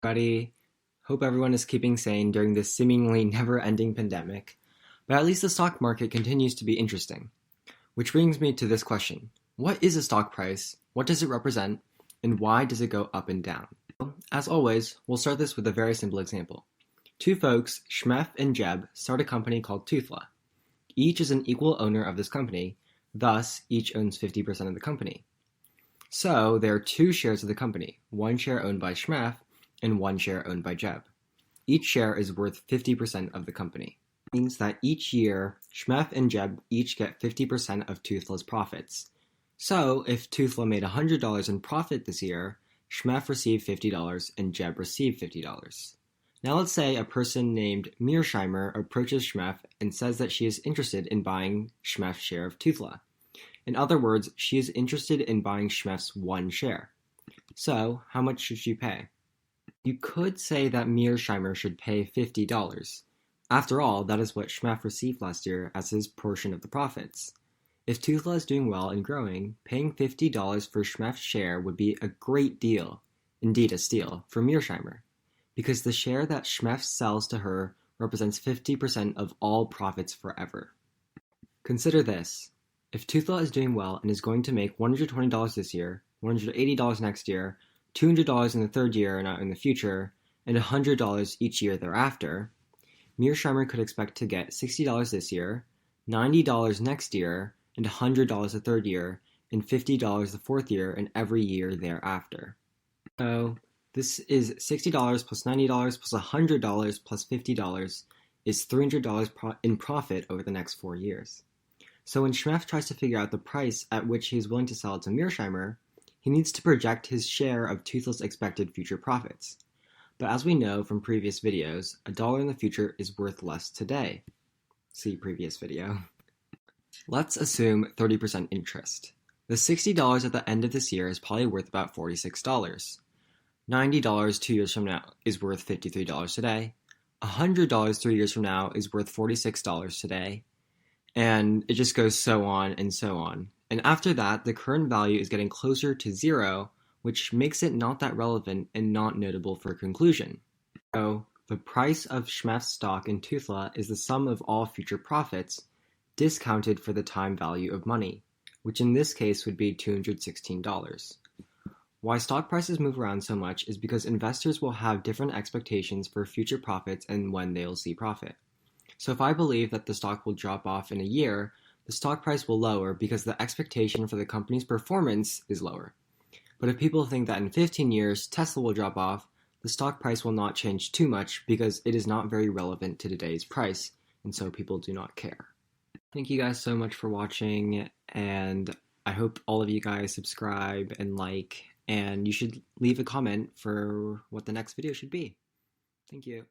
Everybody. Hope everyone is keeping sane during this seemingly never-ending pandemic, but at least the stock market continues to be interesting. Which brings me to this question. What is a stock price? What does it represent? And why does it go up and down? As always, we'll start this with a very simple example. Two folks, Shmef and Jeb, start a company called Toothla. Each is an equal owner of this company, thus each owns 50% of the company. So there are two shares of the company, one share owned by Shmef and one share owned by Jeb. Each share is worth 50% of the company. It means that each year, Shmef and Jeb each get 50% of Toothla's profits. So if Toothla made $100 in profit this year, Shmef received $50 and Jeb received $50. Now let's say a person named Mearsheimer approaches Shmef and says that she is interested in buying Shmef's share of Toothla. In other words, she is interested in buying Shmef's one share. So how much should she pay? You could say that Mearsheimer should pay $50. After all, that is what Shmef received last year as his portion of the profits. If Toothla is doing well and growing, paying $50 for Shmef's share would be a great deal, indeed a steal, for Mearsheimer, because the share that Shmef sells to her represents 50% of all profits forever. Consider this. If Toothla is doing well and is going to make $120 this year, $180 next year, $200 in the third year and in the future, and $100 each year thereafter, Mearsheimer could expect to get $60 this year, $90 next year, and $100 the third year, and $50 the fourth year, and every year thereafter. So this is $60 plus $90 plus $100 plus $50 is $300 in profit over the next 4 years. So when Shmef tries to figure out the price at which he is willing to sell it to Mearsheimer, he needs to project his share of Toothla's expected future profits. But as we know from previous videos, a dollar in the future is worth less today. See previous video. Let's assume 30% interest. The $60 at the end of this year is probably worth about $46. $90 2 years from now is worth $53 today. $100 3 years from now is worth $46 today. And it just goes so on and so on. And after that, the current value is getting closer to zero, which makes it not that relevant and not notable for conclusion. So, the price of Shmef's stock in Toothla is the sum of all future profits, discounted for the time value of money, which in this case would be $216. Why stock prices move around so much is because investors will have different expectations for future profits and when they'll see profit. So if I believe that the stock will drop off in a year, the stock price will lower because the expectation for the company's performance is lower. But if people think that in 15 years Tesla will drop off, the stock price will not change too much because it is not very relevant to today's price, and so people do not care. Thank you guys so much for watching, and I hope all of you guys subscribe and like, and you should leave a comment for what the next video should be. Thank you.